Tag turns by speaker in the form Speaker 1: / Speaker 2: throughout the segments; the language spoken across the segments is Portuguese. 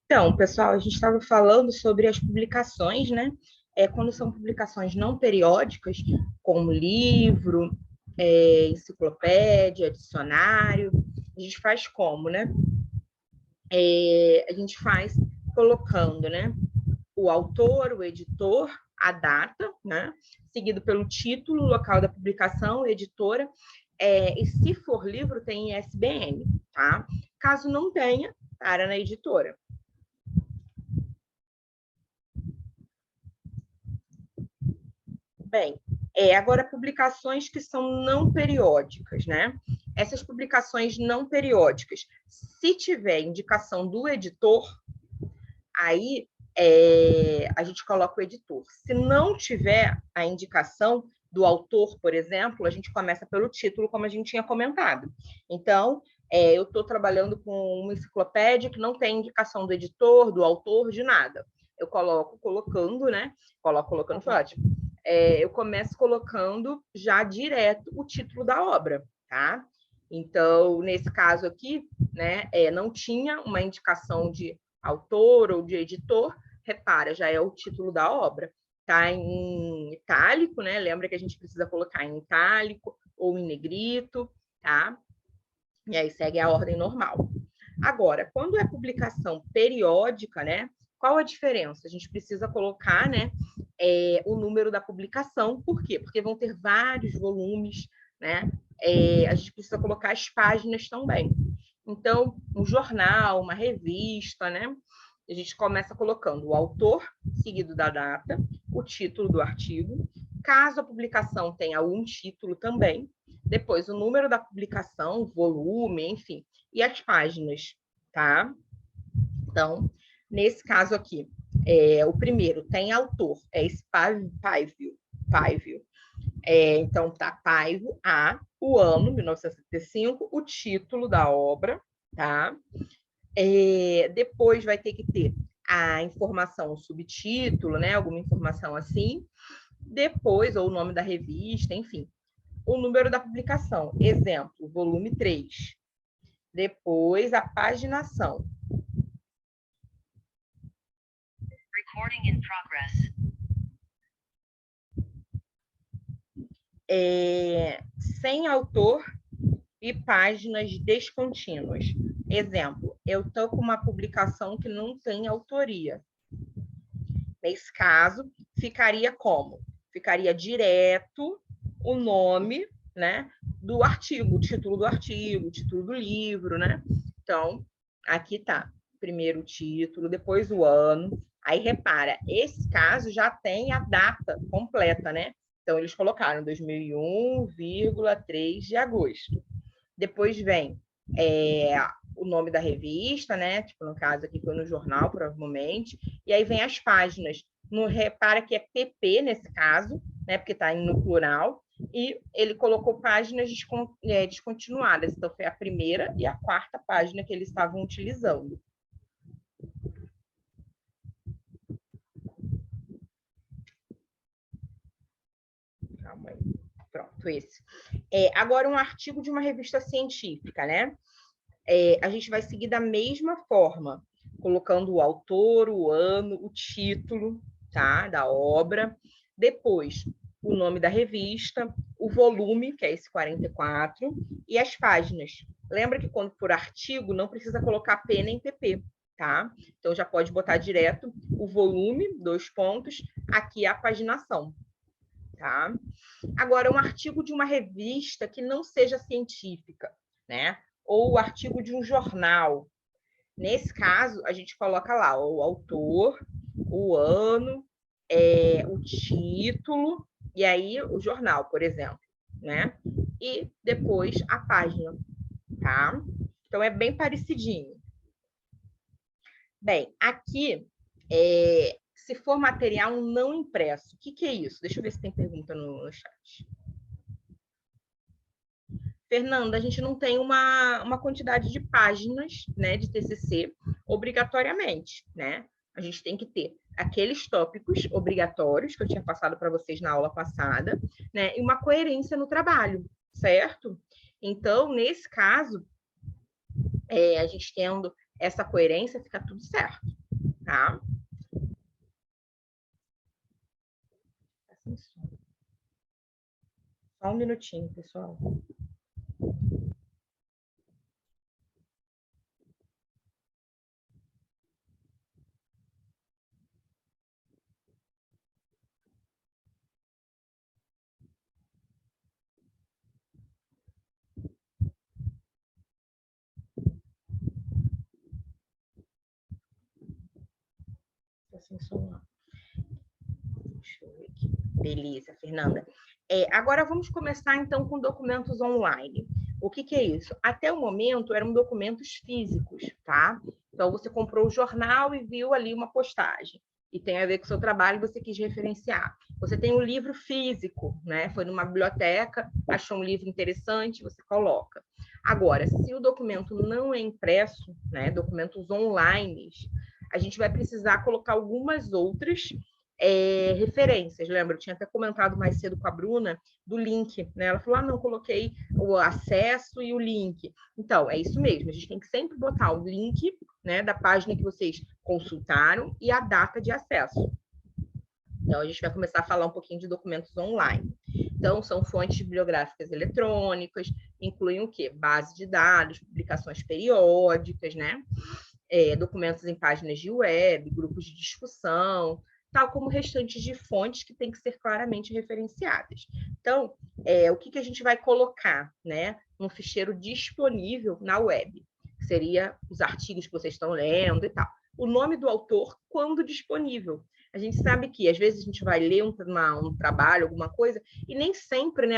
Speaker 1: Então, pessoal, a gente estava falando sobre as publicações, né? Quando são publicações não periódicas, como livro, enciclopédia, dicionário, a gente faz como, né? A gente faz colocando, né? O autor, o editor, a data, né? Seguido pelo título, local da publicação, editora, e se for livro, tem ISBN, tá? Caso não tenha, para na editora. Bem, agora publicações que são não periódicas, né? Essas publicações não periódicas, se tiver indicação do editor, aí a gente coloca o editor. Se não tiver a indicação do autor, por exemplo, a gente começa pelo título, como a gente tinha comentado. Então, eu estou trabalhando com uma enciclopédia que não tem indicação do editor, do autor, de nada. Eu colocando, né? Colocando, foi ótimo. Eu começo colocando já direto o título da obra, tá? Então, nesse caso aqui, né, não tinha uma indicação de autor ou de editor, repara, já é o título da obra. Tá em itálico, né? Lembra que a gente precisa colocar em itálico ou em negrito, tá? E aí segue a ordem normal. Agora, quando é publicação periódica, né? Qual a diferença? A gente precisa colocar, né, o número da publicação. Por quê? Porque vão ter vários volumes, né? A gente precisa colocar as páginas também. Então, um jornal, uma revista, né? A gente começa colocando o autor, seguido da data, o título do artigo. Caso a publicação tenha um título também, depois o número da publicação, volume, enfim, e as páginas, tá? Então, nesse caso aqui, o primeiro tem autor, é esse Paivo. Então, tá Paivo, o ano, 1975, o título da obra, tá? Depois vai ter que ter a informação, o subtítulo, né? Alguma informação assim. Depois, ou o nome da revista, enfim. O número da publicação. Exemplo, volume 3. Depois, a paginação. Recording in progress. Sem autor e páginas descontínuas. Exemplo, eu estou com uma publicação que não tem autoria. Nesse caso, ficaria como? Ficaria direto o nome, né, do artigo, o título do artigo, o título do livro, né? Então, aqui tá. Primeiro o título, depois o ano. Aí repara, esse caso já tem a data completa, né? Então, eles colocaram 2001,3 de agosto. Depois vem o nome da revista, né? Tipo, no caso aqui foi no jornal, provavelmente. E aí vem as páginas. Repara que é PP nesse caso, né? Porque está no plural. E ele colocou páginas descontinuadas. Então, foi a primeira e a quarta página que eles estavam utilizando. Calma aí. Pronto, esse. Agora, um artigo de uma revista científica, né? A gente vai seguir da mesma forma, colocando o autor, o ano, o título, tá, da obra, depois o nome da revista, o volume, que é esse 44, e as páginas. Lembra que quando for artigo, não precisa colocar P nem PP, tá? Então já pode botar direto o volume, 2 pontos, aqui a paginação, tá? Agora, um artigo de uma revista que não seja científica, né? Ou o artigo de um jornal. Nesse caso, a gente coloca lá o autor, o ano, o título, e aí o jornal, por exemplo, né? E depois a página, tá? Então, é bem parecidinho. Bem, aqui, se for material não impresso, o que é isso? Deixa eu ver se tem pergunta no chat. Fernanda, a gente não tem uma quantidade de páginas, né, de TCC obrigatoriamente, né? A gente tem que ter aqueles tópicos obrigatórios que eu tinha passado para vocês na aula passada, né, e uma coerência no trabalho, certo? Então, nesse caso, a gente tendo essa coerência, fica tudo certo, tá? Só um minutinho, pessoal. Assim, deixa eu ver aqui. Beleza, Fernanda. Agora vamos começar então com documentos online. O que é isso? Até o momento eram documentos físicos, tá? Então você comprou o jornal e viu ali uma postagem e tem a ver com o seu trabalho e você quis referenciar. Você tem um livro físico, né? Foi numa biblioteca, achou um livro interessante, você coloca. Agora, se o documento não é impresso, né? Documentos online, a gente vai precisar colocar algumas outras referências. Lembra? Eu tinha até comentado mais cedo com a Bruna do link, né? Ela falou: não, coloquei o acesso e o link. Então, é isso mesmo, a gente tem que sempre botar o link, né, da página que vocês consultaram e a data de acesso. Então, a gente vai começar a falar um pouquinho de documentos online. Então, são fontes bibliográficas eletrônicas, incluem o quê? Base de dados, publicações periódicas, né? Documentos em páginas de web, grupos de discussão, tal como restantes de fontes que têm que ser claramente referenciadas. Então, o que a gente vai colocar, né, no ficheiro disponível na web? Seria os artigos que vocês estão lendo e tal. O nome do autor, quando disponível. A gente sabe que, às vezes, a gente vai ler um trabalho, alguma coisa, e nem sempre, né,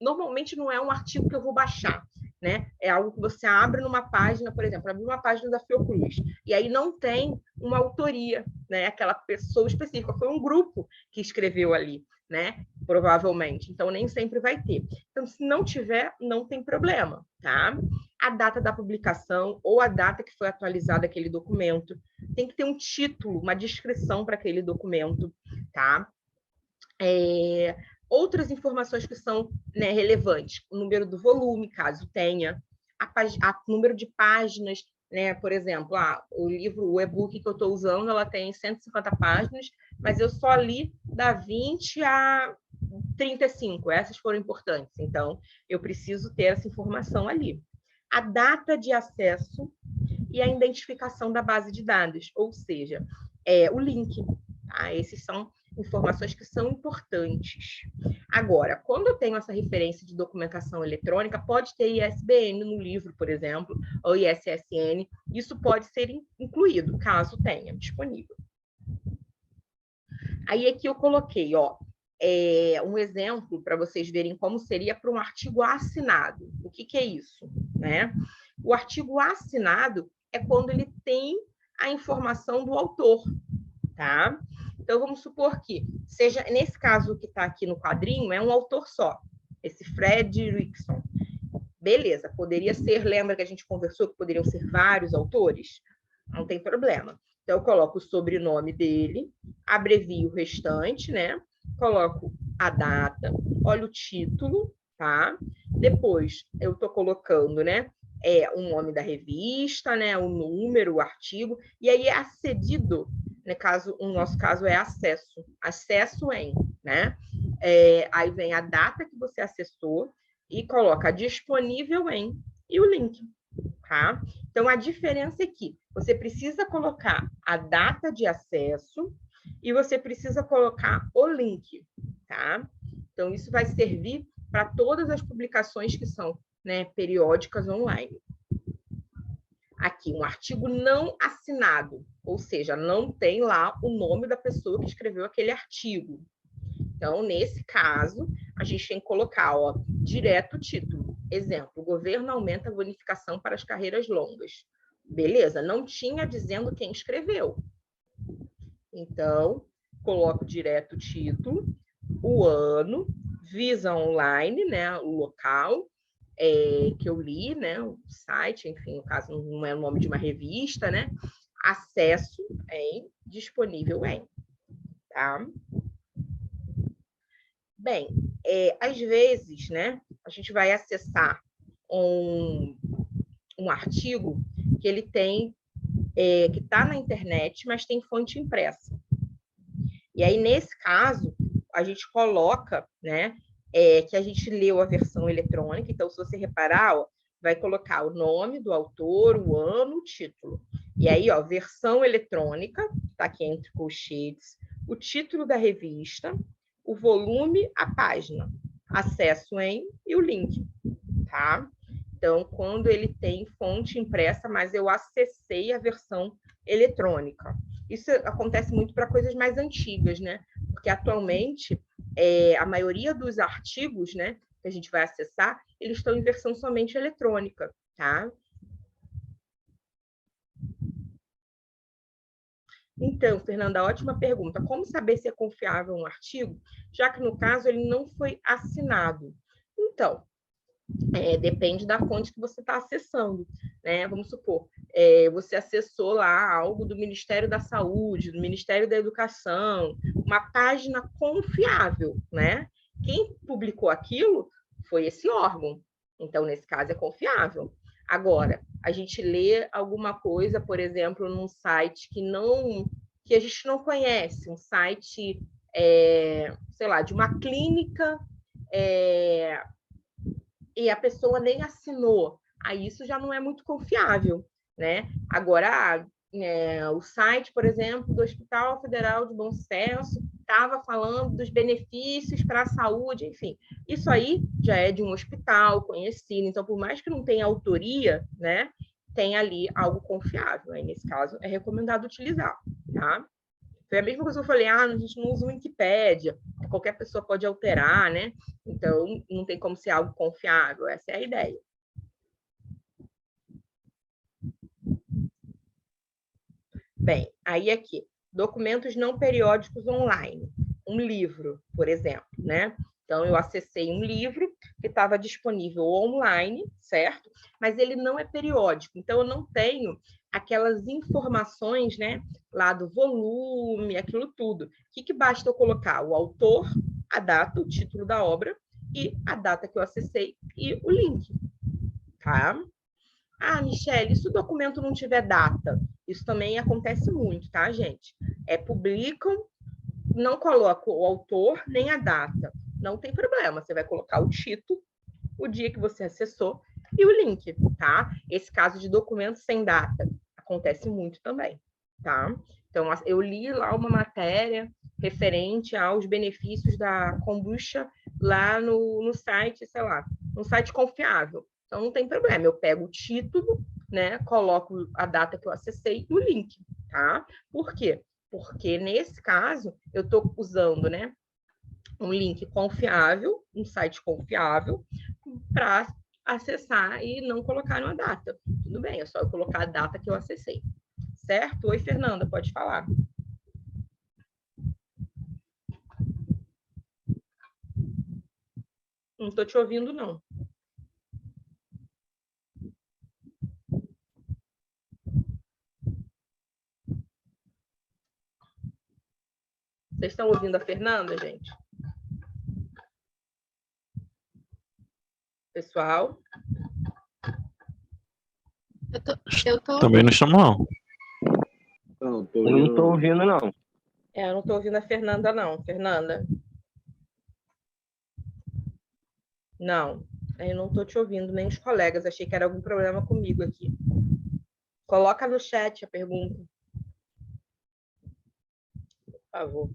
Speaker 1: normalmente não é um artigo que eu vou baixar, né? É algo que você abre numa página, por exemplo, abre uma página da Fiocruz, e aí não tem uma autoria, né? Aquela pessoa específica, foi um grupo que escreveu ali, né? Provavelmente. Então, nem sempre vai ter. Então, se não tiver, não tem problema, tá? A data da publicação ou a data que foi atualizado aquele documento. Tem que ter um título, uma descrição para aquele documento, tá? Outras informações que são, né, relevantes, o número do volume, caso tenha, número de páginas, né? Por exemplo, o e-book que eu estou usando, ela tem 150 páginas, mas eu só li da 20 a 35, essas foram importantes, então eu preciso ter essa informação ali. A data de acesso e a identificação da base de dados, ou seja, o link. Tá? Esses são informações que são importantes. Agora, quando eu tenho essa referência de documentação eletrônica, pode ter ISBN no livro, por exemplo, ou ISSN, isso pode ser incluído, caso tenha disponível. Aí aqui eu coloquei, um exemplo para vocês verem como seria para um artigo assinado. O que é isso? Né? O artigo assinado é quando ele tem a informação do autor, tá? Então, vamos supor que seja, nesse caso que está aqui no quadrinho, é um autor só, esse Fred Rickson. Beleza, poderia ser, lembra que a gente conversou que poderiam ser vários autores? Não tem problema. Então, eu coloco o sobrenome dele, abrevio o restante, né? Coloco a data, olha o título, tá? Depois, eu estou colocando, né? O nome da revista, né? O número, o artigo, e aí é acedido, no nosso caso é acesso em, né? Aí vem a data que você acessou e coloca disponível em e o link, tá? Então, a diferença é que você precisa colocar a data de acesso e você precisa colocar o link, tá? Então, isso vai servir para todas as publicações que são, né, periódicas online. Aqui, um artigo não assinado, ou seja, não tem lá o nome da pessoa que escreveu aquele artigo. Então, nesse caso, a gente tem que colocar, direto o título. Exemplo, o governo aumenta a bonificação para as carreiras longas. Beleza, não tinha dizendo quem escreveu. Então, coloco direto o título, o ano, Visa Online, né, o local que eu li, né, o site, enfim, no caso não é o nome de uma revista, né, acesso disponível em, tá? Bem, às vezes, né, a gente vai acessar um artigo que ele tem que está na internet, mas tem fonte impressa. E aí, nesse caso, a gente coloca, né, que a gente leu a versão eletrônica. Então, se você reparar, ó, vai colocar o nome do autor, o ano, o título. E aí, ó, versão eletrônica, tá aqui entre colchetes, o título da revista, o volume, a página, acesso em e o link, tá? Então, quando ele tem fonte impressa, mas eu acessei a versão eletrônica. Isso acontece muito para coisas mais antigas, né? Porque atualmente a maioria dos artigos, né, que a gente vai acessar, eles estão em versão somente eletrônica, tá? Então, Fernanda, ótima pergunta. Como saber se é confiável um artigo, já que no caso ele não foi assinado? Então, depende da fonte que você está acessando, né? Vamos supor, você acessou lá algo do Ministério da Saúde, do Ministério da Educação, uma página confiável, né? Quem publicou aquilo foi esse órgão. Então, nesse caso, é confiável. Agora, a gente lê alguma coisa, por exemplo, num site que a gente não conhece, um site, sei lá, de uma clínica, e a pessoa nem assinou, aí isso já não é muito confiável, né? Agora, o site, por exemplo, do Hospital Federal de Bom Sucesso estava falando dos benefícios para a saúde, enfim, isso aí já é de um hospital conhecido, então, por mais que não tenha autoria, né, tem ali algo confiável, aí nesse caso é recomendado utilizar, tá? Foi a mesma coisa que eu falei, a gente não usa o Wikipédia, qualquer pessoa pode alterar, né? Então, não tem como ser algo confiável, essa é a ideia. Bem, aí aqui, documentos não periódicos online. Um livro, por exemplo, né? Então, eu acessei um livro que estava disponível online, certo? Mas ele não é periódico, então eu não tenho aquelas informações, né? Lá do volume, aquilo tudo. O que basta eu colocar? O autor, a data, o título da obra e a data que eu acessei e o link, tá? Ah, Michele, e se o documento não tiver data? Isso também acontece muito, tá, gente? Publicam, não colocam o autor nem a data. Não tem problema, você vai colocar o título, o dia que você acessou e o link, tá? Esse caso de documento sem data acontece muito também, tá? Então, eu li lá uma matéria referente aos benefícios da kombucha lá no site, sei lá, um site confiável. Então, não tem problema, eu pego o título, né, coloco a data que eu acessei e o link, tá? Por quê? Porque nesse caso, eu estou usando, né, um link confiável, um site confiável, para acessar e não colocar uma data. Tudo bem, é só eu colocar a data que eu acessei. Certo? Oi, Fernanda, pode falar. Não estou te ouvindo, não. Vocês estão ouvindo a Fernanda, gente? Pessoal?
Speaker 2: Também não estamos, não.
Speaker 3: Não, eu não estou ouvindo, não.
Speaker 1: Eu não estou ouvindo a Fernanda, não. Fernanda? Não, eu não estou te ouvindo, nem os colegas. Achei que era algum problema comigo aqui. Coloca no chat a pergunta. Por favor.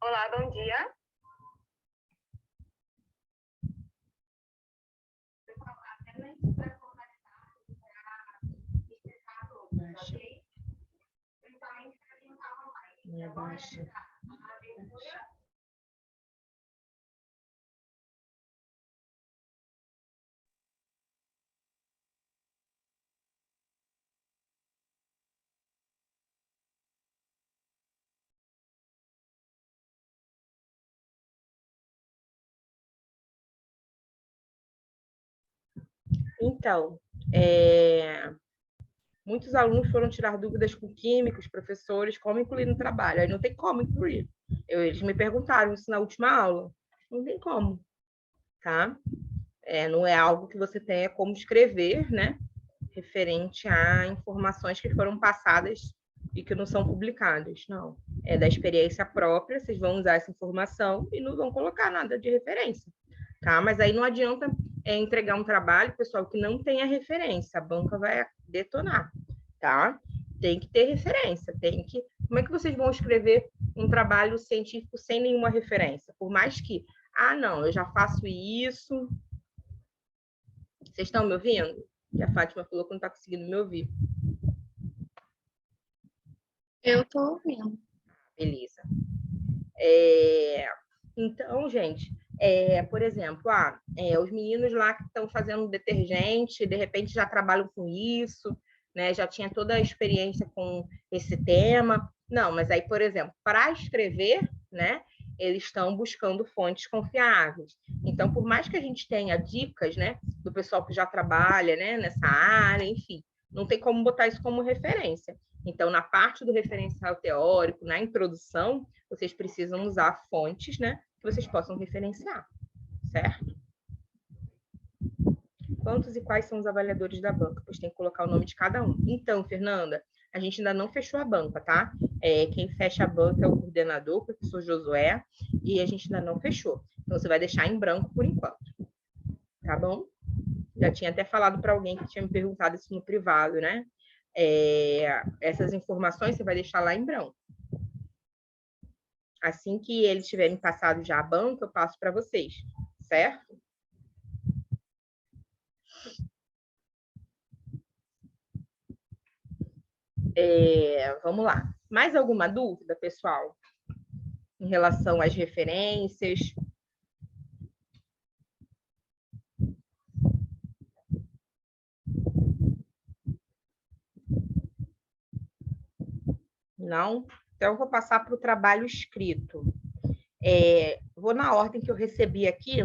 Speaker 1: Olá, bom dia. Baixa. Então, muitos alunos foram tirar dúvidas com químicos, professores, como incluir no trabalho. Aí não tem como incluir. Eles me perguntaram isso na última aula. Não tem como, tá? Não é algo que você tenha como escrever, né? Referente a informações que foram passadas e que não são publicadas. Não. É da experiência própria, vocês vão usar essa informação e não vão colocar nada de referência, tá? Mas aí não adianta entregar um trabalho, pessoal, que não tenha referência. A banca vai detonar, tá? Tem que ter referência, tem que... Como é que vocês vão escrever um trabalho científico sem nenhuma referência? Por mais que, não, eu já faço isso... Vocês estão me ouvindo? Que a Fátima falou que não está conseguindo me ouvir.
Speaker 4: Eu estou ouvindo.
Speaker 1: Beleza. Então, gente, por exemplo, os meninos lá que estão fazendo detergente, de repente já trabalham com isso, né? Já tinha toda a experiência com esse tema. Não, mas aí, por exemplo, para escrever, né? Eles estão buscando fontes confiáveis. Então, por mais que a gente tenha dicas, né, do pessoal que já trabalha, né, nessa área, enfim, não tem como botar isso como referência. Então, na parte do referencial teórico, na introdução, vocês precisam usar fontes, né, que vocês possam referenciar, certo? Quantos e quais são os avaliadores da banca? Pois tem que colocar o nome de cada um. Então, Fernanda, a gente ainda não fechou a banca, tá? Quem fecha a banca é o coordenador, o professor Josué, e a gente ainda não fechou. Então, você vai deixar em branco por enquanto, tá bom? Já tinha até falado para alguém que tinha me perguntado isso no privado, né? Essas informações você vai deixar lá em branco. Assim que eles tiverem passado já a banca, eu passo para vocês, certo? Vamos lá. Mais alguma dúvida, pessoal? Em relação às referências? Não? Então, eu vou passar para o trabalho escrito. Vou na ordem que eu recebi aqui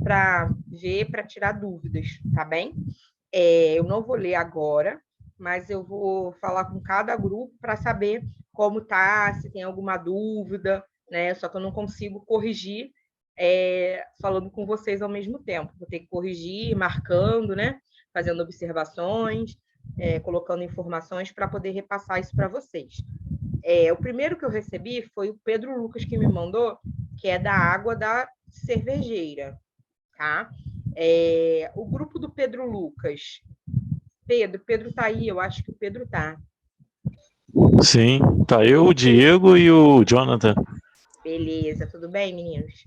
Speaker 1: para ver, para tirar dúvidas, tá bem? Eu não vou ler agora, mas eu vou falar com cada grupo para saber como tá, se tem alguma dúvida, né? Só que eu não consigo corrigir falando com vocês ao mesmo tempo. Vou ter que corrigir, marcando, né? Fazendo observações, colocando informações para poder repassar isso para vocês. O primeiro que eu recebi foi o Pedro Lucas que me mandou, que é da água da cervejeira, tá? O grupo do Pedro Lucas. Pedro tá aí, eu acho que o Pedro tá.
Speaker 2: Sim, tá eu, o Diego e o Jonathan.
Speaker 1: Beleza, tudo bem, meninos?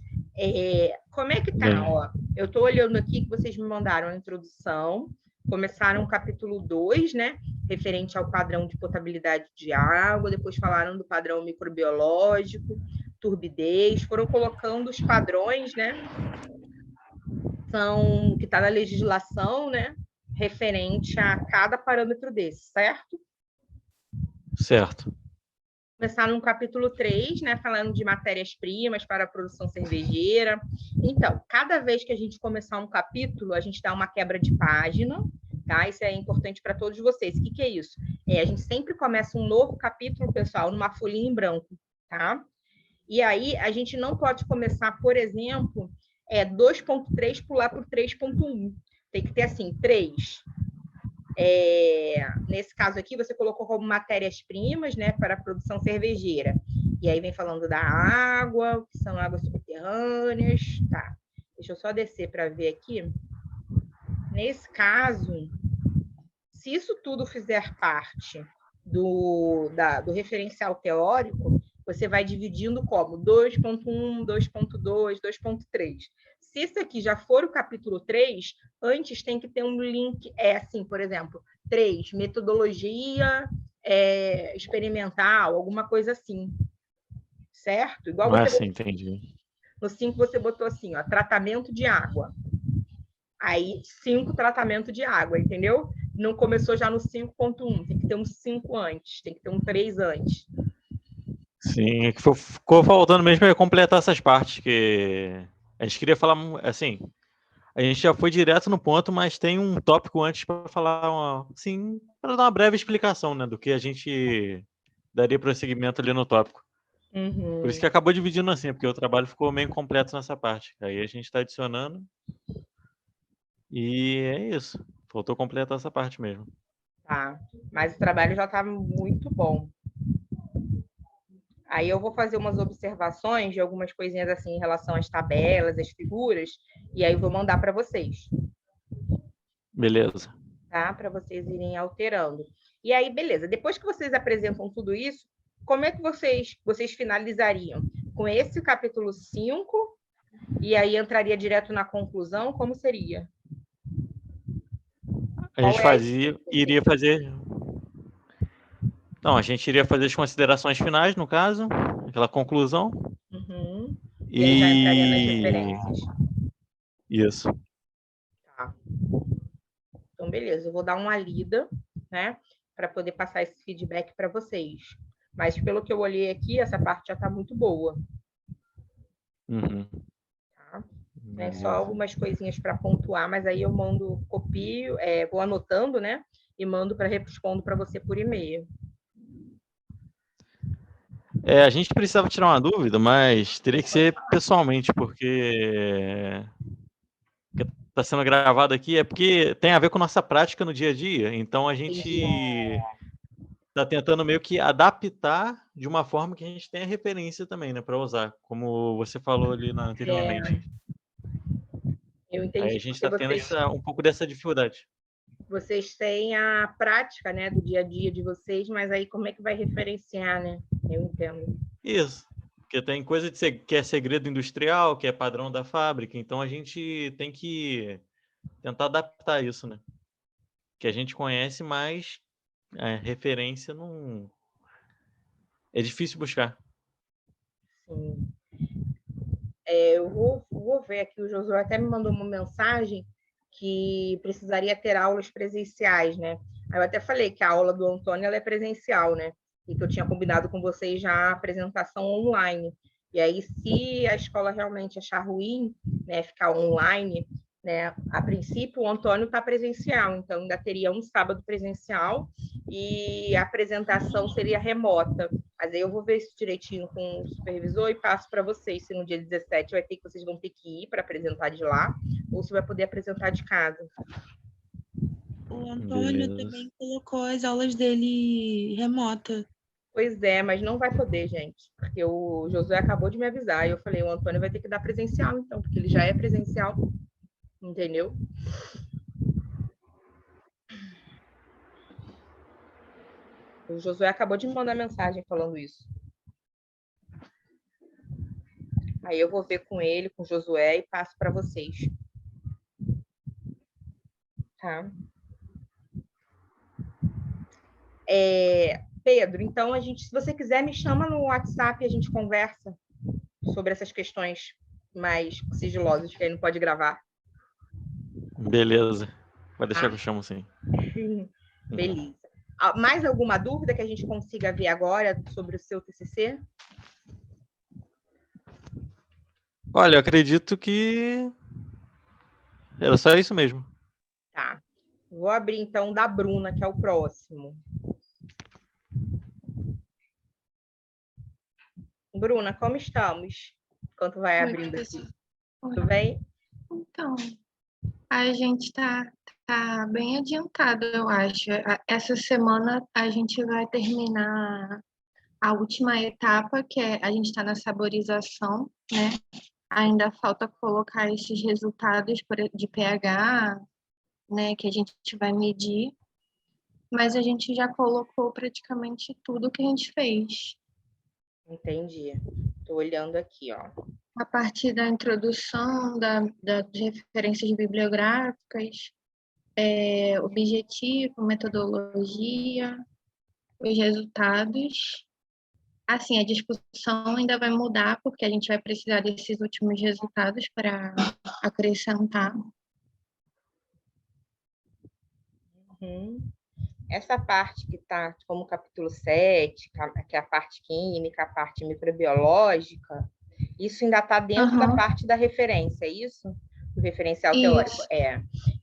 Speaker 1: Como é que tá? Ó, eu tô olhando aqui que vocês me mandaram a introdução, começaram o capítulo 2, né? Referente ao padrão de potabilidade de água, depois falaram do padrão microbiológico, turbidez, foram colocando os padrões, né? Que está na legislação, né? Referente a cada parâmetro desse, certo?
Speaker 2: Certo.
Speaker 1: Começar no capítulo 3, né? Falando de matérias-primas para a produção cervejeira. Então, cada vez que a gente começar um capítulo, a gente dá uma quebra de página, tá? Isso é importante para todos vocês. O que é isso? A gente sempre começa um novo capítulo, pessoal, numa folhinha em branco, tá? E aí, a gente não pode começar, por exemplo, 2.3 pular para o 3.1. Tem que ter, assim, 3. Nesse caso aqui, você colocou como matérias-primas, né, para a produção cervejeira. E aí vem falando da água, que são águas subterrâneas. Tá. Deixa eu só descer para ver aqui. Nesse caso, se isso tudo fizer parte do referencial teórico, você vai dividindo como 2.1, 2.2, 2.3. Se isso aqui já for o capítulo 3, antes tem que ter um link, assim, por exemplo, 3, metodologia experimental, alguma coisa assim. Certo? Igual você
Speaker 2: assim, entendi.
Speaker 1: No 5 você botou assim, ó, tratamento de água. Aí, 5, tratamento de água, entendeu? Não começou já no 5.1, tem que ter um 5 antes, tem que ter um 3 antes.
Speaker 2: Sim, é que ficou faltando mesmo completar essas partes, que a gente queria falar, assim, A gente já foi direto no ponto, mas tem um tópico antes para falar, assim, para dar uma breve explicação, né, do que a gente daria prosseguimento ali no tópico. Por isso que acabou dividindo assim, porque o trabalho ficou meio incompleto nessa parte. Aí a gente está adicionando e é isso. Faltou completar essa parte mesmo.
Speaker 1: Tá, mas o trabalho já está muito bom. Aí eu vou fazer umas observações de algumas coisinhas assim em relação às tabelas, às figuras, e aí eu vou mandar para vocês.
Speaker 2: Beleza.
Speaker 1: Tá? Para vocês irem alterando. E aí, beleza. Depois que vocês apresentam tudo isso, como é que vocês finalizariam? Com esse capítulo 5, e aí entraria direto na conclusão, como seria?
Speaker 2: A gente iria fazer. Não, a gente iria fazer as considerações finais, no caso, aquela conclusão.
Speaker 1: Uhum. E aí já entraria nas referências.
Speaker 2: Isso.
Speaker 1: Tá. Então, beleza, eu vou dar uma lida, né, para poder passar esse feedback para vocês. Mas pelo que eu olhei aqui, essa parte já está muito boa.
Speaker 2: Uhum.
Speaker 1: Tá? Só algumas coisinhas para pontuar, mas aí eu mando, copio, vou anotando, né? E mando para respondo para você por e-mail.
Speaker 2: A gente precisava tirar uma dúvida, mas teria que ser pessoalmente, porque está sendo gravado aqui é porque tem a ver com nossa prática no dia a dia. Então a gente está tentando meio que adaptar de uma forma que a gente tenha referência também, né, para usar, como você falou ali anteriormente.
Speaker 1: Eu entendi.
Speaker 2: Aí a gente está tendo um pouco dessa dificuldade.
Speaker 1: Vocês têm a prática, né, do dia a dia de vocês, mas aí como é que vai referenciar, né? Eu entendo.
Speaker 2: Isso. Porque tem coisa que é segredo industrial, que é padrão da fábrica, então a gente tem que tentar adaptar isso, né? Que a gente conhece, mas a referência não... É difícil buscar.
Speaker 1: Sim. Eu vou ver aqui, o Josué até me mandou uma mensagem que precisaria ter aulas presenciais, né? Aí eu até falei que a aula do Antônio ela é presencial, né? E que eu tinha combinado com vocês já a apresentação online. E aí, se a escola realmente achar ruim, né, ficar online, né? A princípio, o Antônio está presencial, então ainda teria um sábado presencial e a apresentação seria remota. Mas aí eu vou ver isso direitinho com o supervisor e passo para vocês se no dia 17 vai ter que vocês vão ter que ir para apresentar de lá ou se vai poder apresentar de casa.
Speaker 5: O Antônio também colocou as aulas dele remota.
Speaker 1: Pois é, mas não vai poder, gente, porque o Josué acabou de me avisar e eu falei, o Antônio vai ter que dar presencial então, porque ele já é presencial, entendeu? O Josué acabou de me mandar mensagem falando isso. Aí eu vou ver com ele, com o Josué e passo para vocês. Tá? Pedro, então se você quiser, me chama no WhatsApp e a gente conversa sobre essas questões mais sigilosas que aí não pode gravar.
Speaker 2: Beleza. Vai deixar que eu chamo, sim.
Speaker 1: Beleza. Mais alguma dúvida que a gente consiga ver agora sobre o seu TCC?
Speaker 2: Olha, eu acredito que era só isso mesmo.
Speaker 1: Tá. Vou abrir, então, da Bruna, que é o próximo. Bruna, como estamos? Enquanto vai abrindo aqui. Tudo bem?
Speaker 4: Então, a gente está bem adiantado, eu acho. Essa semana a gente vai terminar a última etapa, que é a gente está na saborização, né? Ainda falta colocar esses resultados de pH, né, que a gente vai medir, mas a gente já colocou praticamente tudo que a gente fez.
Speaker 1: Entendi. Estou olhando aqui, ó.
Speaker 4: A partir da introdução, das referências bibliográficas, objetivo, metodologia, os resultados. Assim, a discussão ainda vai mudar, porque a gente vai precisar desses últimos resultados para acrescentar.
Speaker 1: Essa parte que está como capítulo 7, que é a parte química, a parte microbiológica, isso ainda está dentro da parte da referência, é isso? O referencial
Speaker 4: Isso.
Speaker 1: teórico,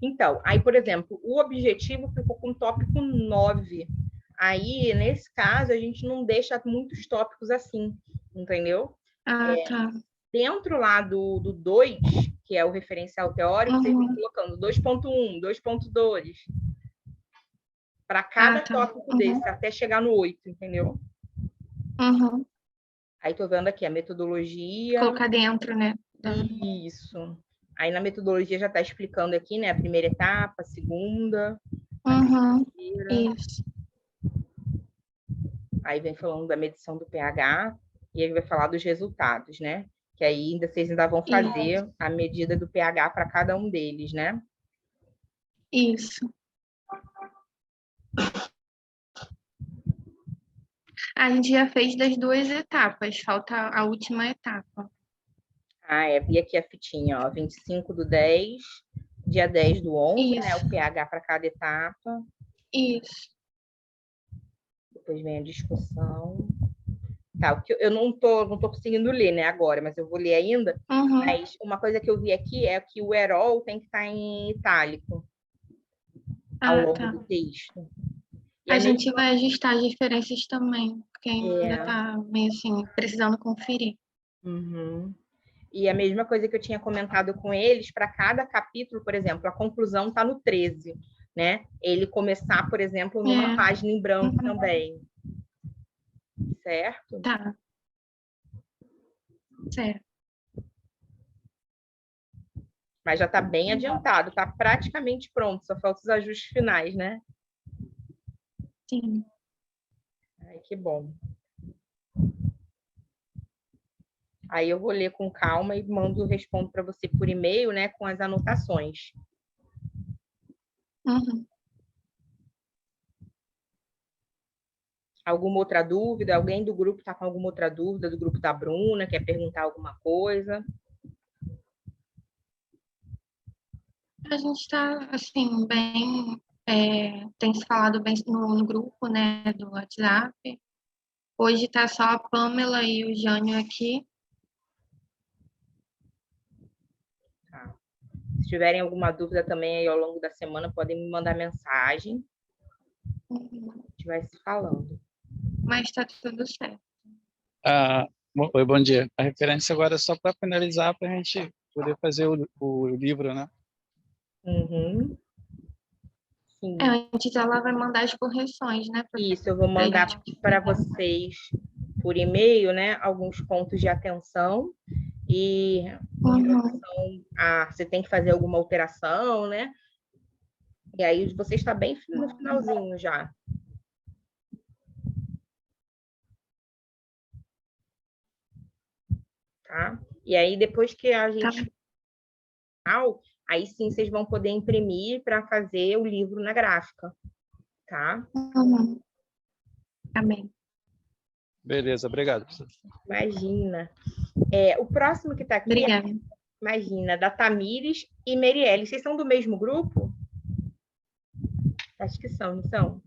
Speaker 1: Então, aí, por exemplo, o objetivo ficou com tópico 9. Aí, nesse caso, a gente não deixa muitos tópicos assim, entendeu?
Speaker 4: Tá.
Speaker 1: Dentro lá do 2, que é o referencial teórico, vocês vão colocando 2.1, 2.2, para cada tópico desse, até chegar no 8, entendeu? Aí tô vendo aqui a metodologia.
Speaker 4: Colocar dentro, né?
Speaker 1: Isso. Aí na metodologia já está explicando aqui, né? A primeira etapa, a segunda.
Speaker 4: Isso.
Speaker 1: Aí vem falando da medição do pH e aí vai falar dos resultados, né? Que aí vocês ainda vão fazer a medida do pH para cada um deles, né?
Speaker 4: Isso. A gente já fez das 2 etapas, falta a última etapa.
Speaker 1: Vi aqui a fitinha, ó, 25/10, dia 10/11, né? O pH para cada etapa.
Speaker 4: Isso.
Speaker 1: Depois vem a discussão. Tá, o que eu não tô conseguindo ler, né, agora, mas eu vou ler ainda. Mas uma coisa que eu vi aqui é que o EROL tem que estar em itálico ao longo do texto. E
Speaker 4: a gente vai ajustar as diferenças também, porque ainda está meio assim, precisando conferir.
Speaker 1: E a mesma coisa que eu tinha comentado com eles, para cada capítulo, por exemplo, a conclusão está no 13, né? Ele começar, por exemplo, numa página em branco também. Certo?
Speaker 4: Tá. Certo.
Speaker 1: Mas já está bem adiantado, está praticamente pronto, só faltam os ajustes finais, né?
Speaker 4: Sim.
Speaker 1: Ai, que bom. Aí eu vou ler com calma e respondo para você por e-mail, né, com as anotações. Alguma outra dúvida? Alguém do grupo está com alguma outra dúvida, do grupo da Bruna, quer perguntar alguma coisa?
Speaker 4: A gente está, assim, bem... tem se falado bem no grupo, né, do WhatsApp. Hoje está só a Pamela e o Jânio aqui.
Speaker 1: Tá. Se tiverem alguma dúvida também aí ao longo da semana, podem me mandar mensagem. A gente vai se falando.
Speaker 4: Mas está tudo certo.
Speaker 6: Oi, bom dia. A referência agora é só para finalizar, para a gente poder fazer o livro, né?
Speaker 1: Sim.
Speaker 4: Antes ela vai mandar as correções, né?
Speaker 1: Isso, eu vou mandar para vocês por e-mail, né, alguns pontos de atenção e em relação a você tem que fazer alguma alteração, né? E aí você está bem no finalzinho já. Tá? E aí depois que a gente aí sim vocês vão poder imprimir para fazer o livro na gráfica, tá?
Speaker 4: Amém.
Speaker 6: Beleza, obrigado.
Speaker 1: Imagina. O próximo que está aqui,
Speaker 4: Obrigada.
Speaker 1: Imagina, da Tamires e Merielle. Vocês são do mesmo grupo? Acho que são, não são?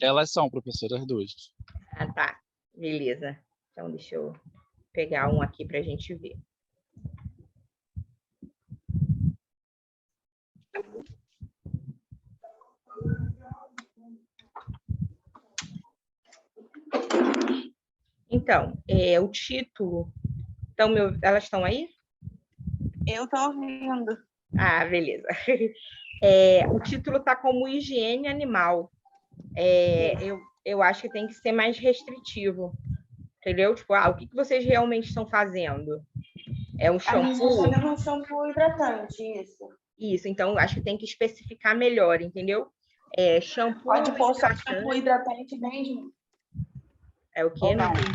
Speaker 6: Elas são professoras duas.
Speaker 1: Tá. Beleza. Então, deixa eu pegar um aqui para a gente ver. Então, o título... Então, elas estão aí?
Speaker 5: Eu estou ouvindo.
Speaker 1: Beleza. O título está como higiene animal. Eu acho que tem que ser mais restritivo. Entendeu? Tipo, o que vocês realmente estão fazendo? É um shampoo?
Speaker 5: A gente está fazendo um shampoo hidratante, isso.
Speaker 1: Isso, então acho que tem que especificar melhor, entendeu? Shampoo...
Speaker 5: Pode pôr só shampoo hidratante mesmo?
Speaker 1: É o quê? Não entendi.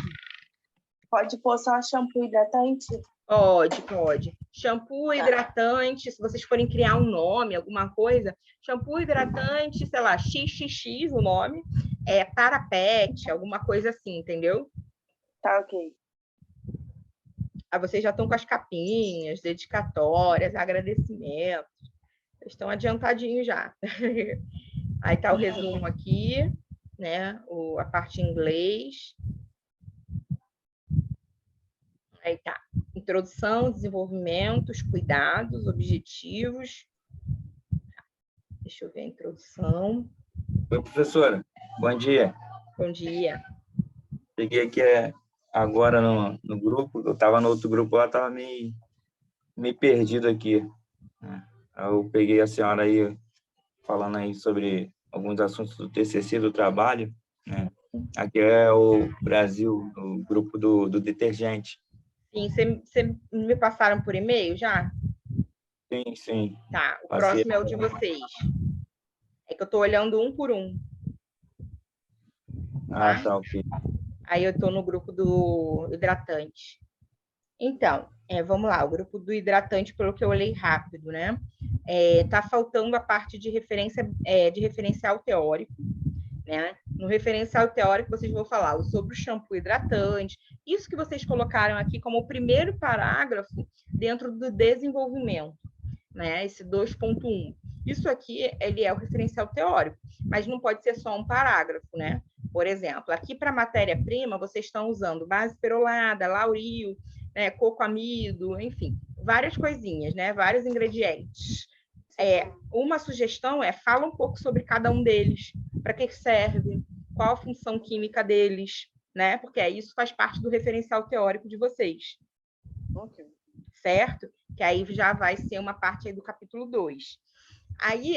Speaker 5: Pode pôr só shampoo hidratante?
Speaker 1: Pode. Shampoo hidratante, se vocês forem criar um nome, alguma coisa, shampoo hidratante, sei lá, XXX o nome, Tarapete, alguma coisa assim, entendeu?
Speaker 5: Tá, ok.
Speaker 1: Aí vocês já estão com as capinhas, dedicatórias, agradecimentos. Vocês estão adiantadinhos já. Aí tá o resumo aqui, né? A parte em inglês. Aí tá. Introdução, desenvolvimento, os cuidados, objetivos. Deixa eu ver a introdução.
Speaker 7: Oi, professora. Bom dia.
Speaker 1: Bom dia.
Speaker 7: Cheguei aqui agora no grupo. Eu estava no outro grupo lá, estava meio perdido aqui, né? Eu peguei a senhora aí falando aí sobre alguns assuntos do TCC, do trabalho, né? Aqui é o Brasil, o grupo do detergente.
Speaker 1: Sim, você me passaram por e-mail já?
Speaker 7: Sim, sim.
Speaker 1: Tá, o
Speaker 7: Passei.
Speaker 1: próximo é o de vocês. É que eu estou olhando um por um.
Speaker 7: Ah, tá, ok.
Speaker 1: Aí eu estou no grupo do hidratante. Então, vamos lá, o grupo do hidratante, pelo que eu olhei rápido, né? Tá faltando a parte de de referencial teórico, né? No referencial teórico, vocês vão falar sobre o shampoo hidratante, isso que vocês colocaram aqui como o primeiro parágrafo dentro do desenvolvimento, né? Esse 2.1. Isso aqui, ele é o referencial teórico, mas não pode ser só um parágrafo, né? Por exemplo, aqui para matéria-prima, vocês estão usando base perolada, lauril, né, cocoamido, enfim, várias coisinhas, né? Vários ingredientes. Uma sugestão fala um pouco sobre cada um deles, para que serve, qual a função química deles, né? Porque isso faz parte do referencial teórico de vocês.
Speaker 5: Ok.
Speaker 1: Certo? Que aí já vai ser uma parte aí do capítulo 2. Aí,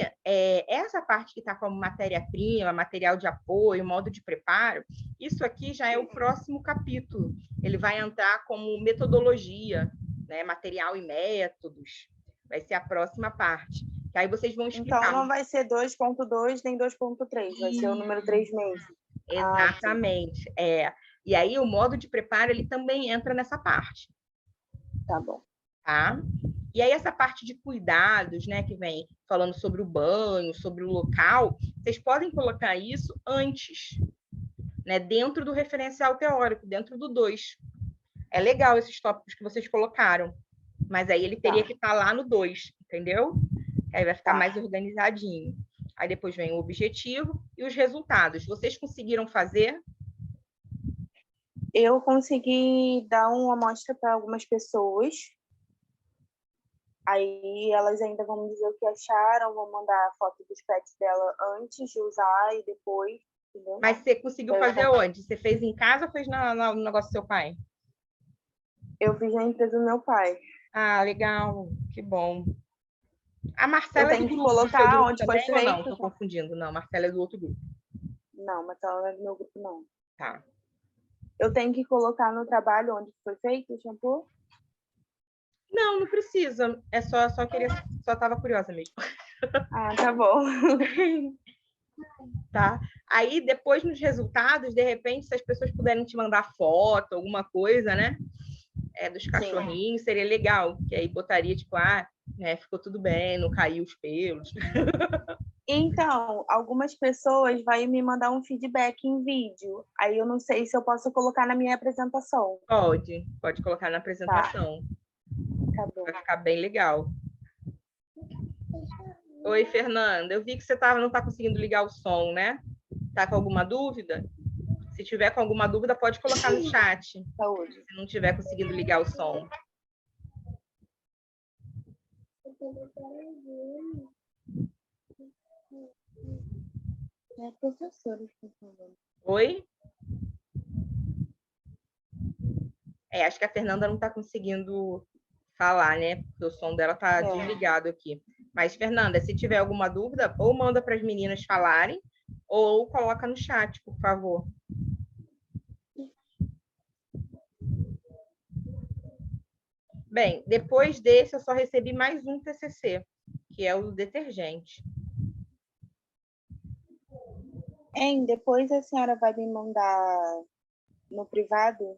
Speaker 1: essa parte que está como matéria-prima, material de apoio, modo de preparo, isso aqui já é o próximo capítulo. Ele vai entrar como metodologia, né? Material e métodos. Vai ser a próxima parte. Que aí vocês vão explicar.
Speaker 5: Então, não vai ser 2.2 nem 2.3, vai ser o número 3 mesmo.
Speaker 1: Exatamente. E aí, o modo de preparo, ele também entra nessa parte.
Speaker 5: Tá bom.
Speaker 1: Tá? E aí, essa parte de cuidados, né, que vem falando sobre o banho, sobre o local, vocês podem colocar isso antes, né, dentro do referencial teórico, dentro do 2. É legal esses tópicos que vocês colocaram, mas aí ele teria que estar lá no 2, entendeu? Aí vai ficar mais organizadinho. Aí depois vem o objetivo e os resultados. Vocês conseguiram fazer?
Speaker 5: Eu consegui dar uma amostra para algumas pessoas. Aí elas ainda vão me dizer o que acharam, vão mandar a foto dos pets dela antes de usar e depois, entendeu?
Speaker 1: Mas você conseguiu fazer onde? Você fez em casa ou fez no negócio do seu pai?
Speaker 5: Eu fiz na empresa do meu pai.
Speaker 1: Ah, legal. Que bom. A Marcela
Speaker 5: Eu tenho
Speaker 1: é do
Speaker 5: que
Speaker 1: grupo,
Speaker 5: colocar
Speaker 1: do seu grupo
Speaker 5: onde foi
Speaker 1: também, ou não?
Speaker 5: feito.
Speaker 1: Estou confundindo. Não, a Marcela é do outro grupo.
Speaker 5: Não, mas ela não é do meu grupo, não.
Speaker 1: Tá.
Speaker 5: Eu tenho que colocar no trabalho onde foi feito o shampoo?
Speaker 1: Não, não precisa. É só estava curiosa mesmo.
Speaker 5: Ah, tá bom.
Speaker 1: Tá? Aí, depois, nos resultados, de repente, se as pessoas puderem te mandar foto, alguma coisa, né? Dos cachorrinhos, seria legal. Que aí botaria, tipo, ficou tudo bem, não caiu os pelos.
Speaker 5: Então, algumas pessoas vão me mandar um feedback em vídeo. Aí eu não sei se eu posso colocar na minha apresentação.
Speaker 1: Pode colocar na apresentação.
Speaker 5: Tá bom.
Speaker 1: Vai ficar bem legal. Oi, Fernanda. Eu vi que você não está conseguindo ligar o som, né? Tá com alguma dúvida? Se tiver com alguma dúvida, pode colocar no chat.
Speaker 5: Saúde.
Speaker 1: Se não tiver conseguindo ligar o som.
Speaker 5: É a professora que está falando.
Speaker 1: Oi? Acho que a Fernanda não está conseguindo falar, né? Porque o som dela está desligado aqui. Mas, Fernanda, se tiver alguma dúvida, ou manda para as meninas falarem, ou coloca no chat, por favor. Bem, depois desse, eu só recebi mais um TCC, que é o detergente.
Speaker 5: Depois a senhora vai me mandar no privado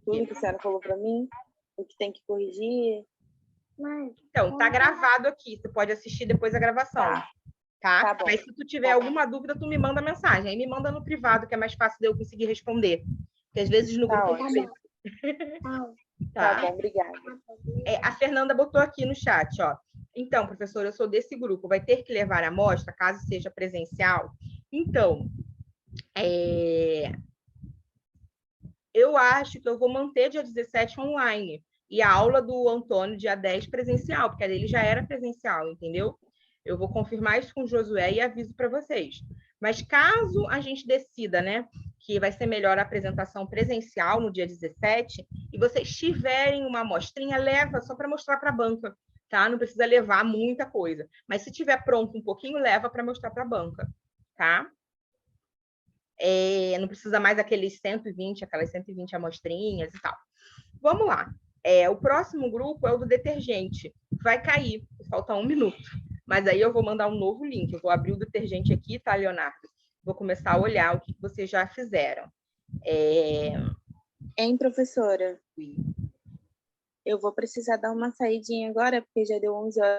Speaker 5: tudo que a senhora falou para mim, o que tem que corrigir.
Speaker 1: Então, tá gravado aqui, você pode assistir depois a gravação. Tá?
Speaker 5: Bom.
Speaker 1: Mas se tu tiver alguma dúvida, tu me manda mensagem. Aí me manda no privado, que é mais fácil de eu conseguir responder. Porque às vezes no grupo eu não vejo.
Speaker 5: Tá bom, obrigada.
Speaker 1: A Fernanda botou aqui no chat, ó. Então, professora, eu sou desse grupo, vai ter que levar a amostra, caso seja presencial? Então, eu acho que eu vou manter dia 17 online. E a aula do Antônio, dia 10, presencial, porque a dele já era presencial, entendeu? Eu vou confirmar isso com o Josué e aviso para vocês. Mas caso a gente decida, né, que vai ser melhor a apresentação presencial no dia 17, e vocês tiverem uma amostrinha, leva só para mostrar para a banca, tá? Não precisa levar muita coisa. Mas se tiver pronto um pouquinho, leva para mostrar para a banca, tá? Não precisa mais aquelas 120 amostrinhas e tal. Vamos lá. O próximo grupo é o do detergente. Vai cair, falta 1 minuto. Mas aí eu vou mandar um novo link. Eu vou abrir o detergente aqui, tá, Leonardo? Vou começar a olhar o que vocês já fizeram.
Speaker 5: Hein, professora? Eu vou precisar dar uma saidinha agora, porque já deu 11 horas.